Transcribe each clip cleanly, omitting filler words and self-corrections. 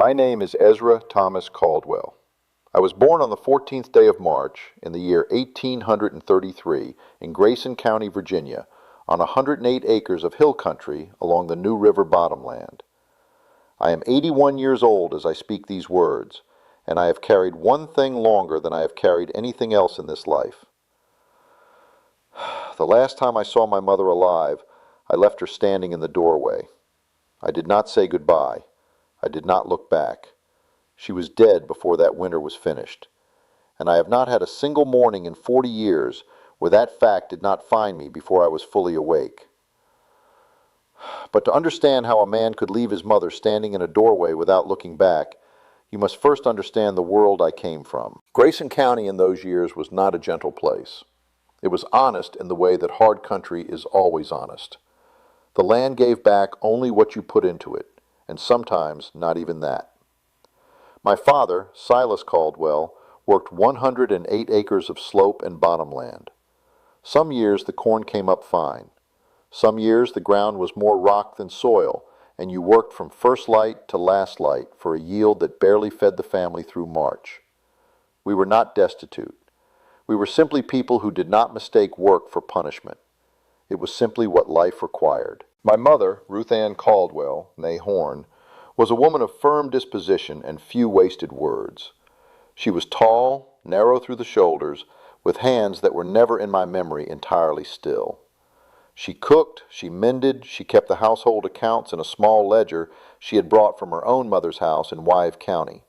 My name is Ezra Thomas Caldwell. I was born on the 14th day of March in the year 1833 in Grayson County, Virginia, on 108 acres of hill country along the New River bottomland. I am 81 years old as I speak these words, and I have carried one thing longer than I have carried anything else in this life. The last time I saw my mother alive, I left her standing in the doorway. I did not say goodbye. I did not look back. She was dead before that winter was finished. And I have not had a single morning in 40 years where that fact did not find me before I was fully awake. But to understand how a man could leave his mother standing in a doorway without looking back, you must first understand the world I came from. Grayson County in those years was not a gentle place. It was honest in the way that hard country is always honest. The land gave back only what you put into it, and sometimes not even that. My father, Silas Caldwell, worked 108 acres of slope and bottomland. Some years the corn came up fine. Some years the ground was more rock than soil, and you worked from first light to last light for a yield that barely fed the family through March. We were not destitute. We were simply people who did not mistake work for punishment. It was simply what life required. My mother, Ruth Ann Caldwell, née Horn, was a woman of firm disposition and few wasted words. She was tall, narrow through the shoulders, with hands that were never in my memory entirely still. She cooked, she mended, she kept the household accounts in a small ledger she had brought from her own mother's house in Wythe County.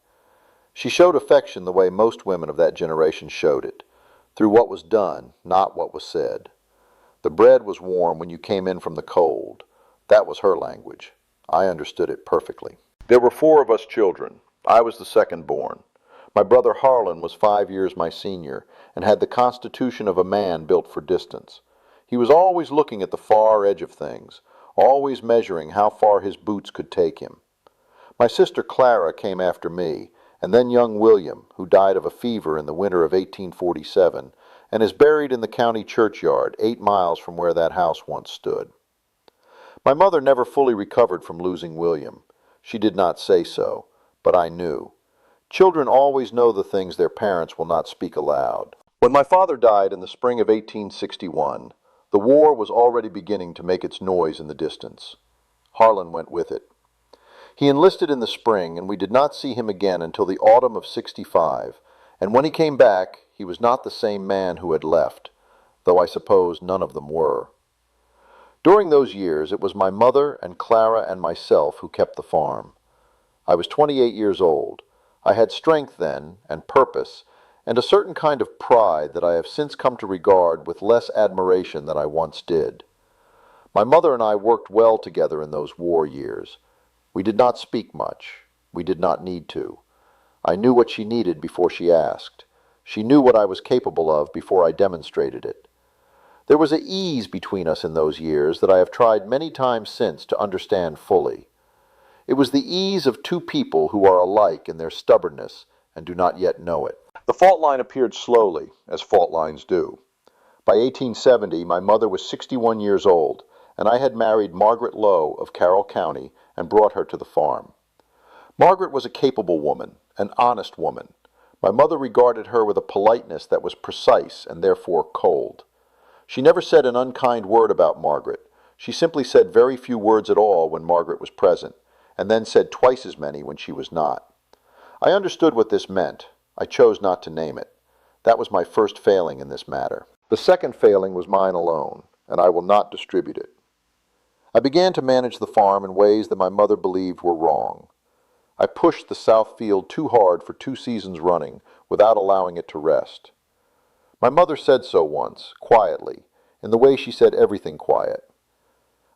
She showed affection the way most women of that generation showed it, through what was done, not what was said. The bread was warm when you came in from the cold. That was her language. I understood it perfectly. There were 4 of us children. I was the second born. My brother Harlan was 5 years my senior, and had the constitution of a man built for distance. He was always looking at the far edge of things, always measuring how far his boots could take him. My sister Clara came after me, and then young William, who died of a fever in the winter of 1847, and is buried in the county churchyard 8 miles from where that house once stood. My mother never fully recovered from losing William. She did not say so, but I knew. Children always know the things their parents will not speak aloud. When my father died in the spring of 1861, the war was already beginning to make its noise in the distance. Harlan went with it. He enlisted in the spring, and we did not see him again until the autumn of '65, and when he came back, he was not the same man who had left, though I suppose none of them were. During those years, it was my mother and Clara and myself who kept the farm. I was 28 years old. I had strength then, and purpose, and a certain kind of pride that I have since come to regard with less admiration than I once did. My mother and I worked well together in those war years. We did not speak much. We did not need to. I knew what she needed before she asked. She knew what I was capable of before I demonstrated it. There was an ease between us in those years that I have tried many times since to understand fully. It was the ease of 2 people who are alike in their stubbornness and do not yet know it. The fault line appeared slowly, as fault lines do. By 1870, my mother was 61 years old, and I had married Margaret Lowe of Carroll County and brought her to the farm. Margaret was a capable woman, an honest woman. My mother regarded her with a politeness that was precise and therefore cold. She never said an unkind word about Margaret. She simply said very few words at all when Margaret was present, and then said twice as many when she was not. I understood what this meant. I chose not to name it. That was my first failing in this matter. The second failing was mine alone, and I will not distribute it. I began to manage the farm in ways that my mother believed were wrong. I pushed the south field too hard for 2 seasons running without allowing it to rest. My mother said so once, quietly, in the way she said everything quiet.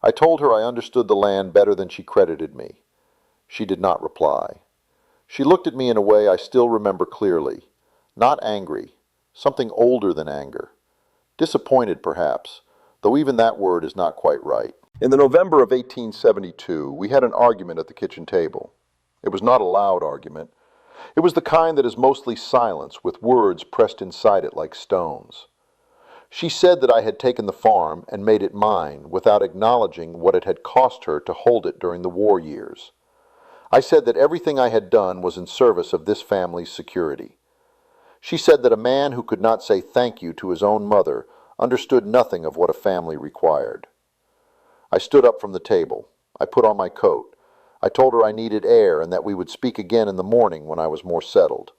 I told her I understood the land better than she credited me. She did not reply. She looked at me in a way I still remember clearly, not angry, something older than anger. Disappointed, perhaps, though even that word is not quite right. In the November of 1872, we had an argument at the kitchen table. It was not a loud argument. It was the kind that is mostly silence, with words pressed inside it like stones. She said that I had taken the farm and made it mine without acknowledging what it had cost her to hold it during the war years. I said that everything I had done was in service of this family's security. She said that a man who could not say thank you to his own mother understood nothing of what a family required. I stood up from the table. I put on my coat. I told her I needed air and that we would speak again in the morning when I was more settled.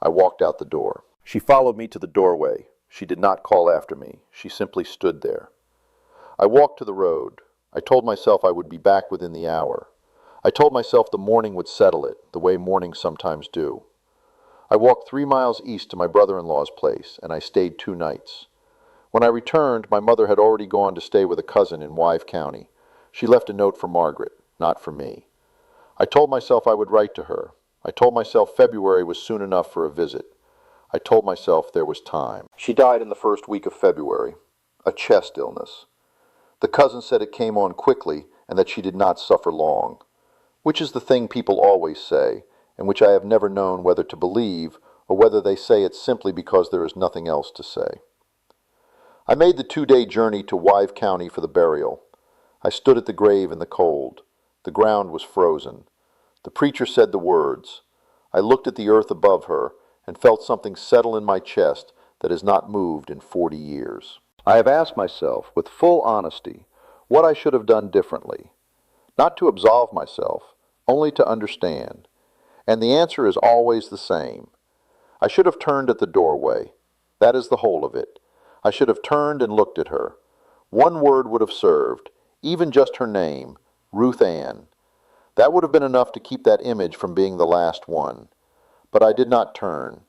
I walked out the door. She followed me to the doorway. She did not call after me. She simply stood there. I walked to the road. I told myself I would be back within the hour. I told myself the morning would settle it, the way mornings sometimes do. I walked 3 miles east to my brother-in-law's place, and I stayed 2 nights. When I returned, my mother had already gone to stay with a cousin in Wythe County. She left a note for Margaret, not for me. I told myself I would write to her. I told myself February was soon enough for a visit. I told myself there was time. She died in the first week of February, a chest illness. The cousin said it came on quickly and that she did not suffer long, which is the thing people always say, and which I have never known whether to believe or whether they say it simply because there is nothing else to say. I made the 2-day journey to Wythe County for the burial. I stood at the grave in the cold. The ground was frozen. The preacher said the words. I looked at the earth above her and felt something settle in my chest that has not moved in 40 years. I have asked myself, with full honesty, what I should have done differently. Not to absolve myself, only to understand. And the answer is always the same. I should have turned at the doorway. That is the whole of it. I should have turned and looked at her. One word would have served, even just her name, Ruth Ann. That would have been enough to keep that image from being the last one. But I did not turn.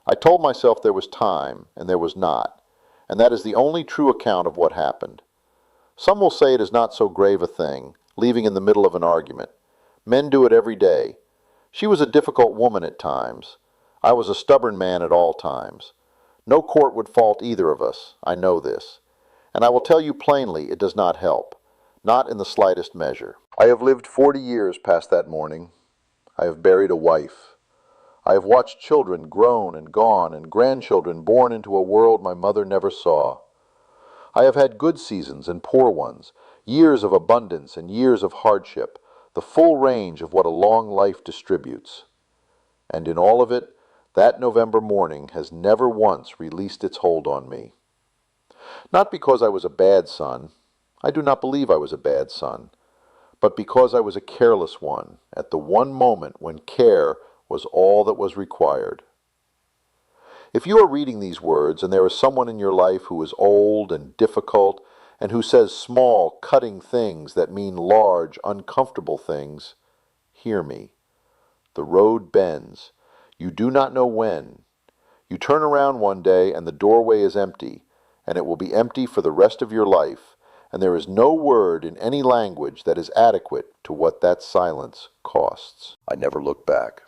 I told myself there was time, and there was not, and that is the only true account of what happened. Some will say it is not so grave a thing, leaving in the middle of an argument. Men do it every day. She was a difficult woman at times. I was a stubborn man at all times. No court would fault either of us, I know this. And I will tell you plainly it does not help, not in the slightest measure. I have lived 40 years past that morning. I have buried a wife. I have watched children grown and gone and grandchildren born into a world my mother never saw. I have had good seasons and poor ones, years of abundance and years of hardship, the full range of what a long life distributes. And in all of it, that November morning has never once released its hold on me. Not because I was a bad son. I do not believe I was a bad son. But because I was a careless one, at the one moment when care was all that was required. If you are reading these words and there is someone in your life who is old and difficult and who says small, cutting things that mean large, uncomfortable things, hear me. The road bends. You do not know when. You turn around one day and the doorway is empty, and it will be empty for the rest of your life, and there is no word in any language that is adequate to what that silence costs. I never looked back.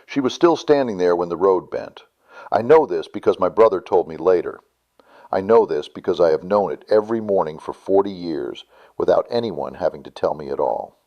She was still standing there when the road bent. I know this because my brother told me later. I know this because I have known it every morning for 40 years, without anyone having to tell me at all.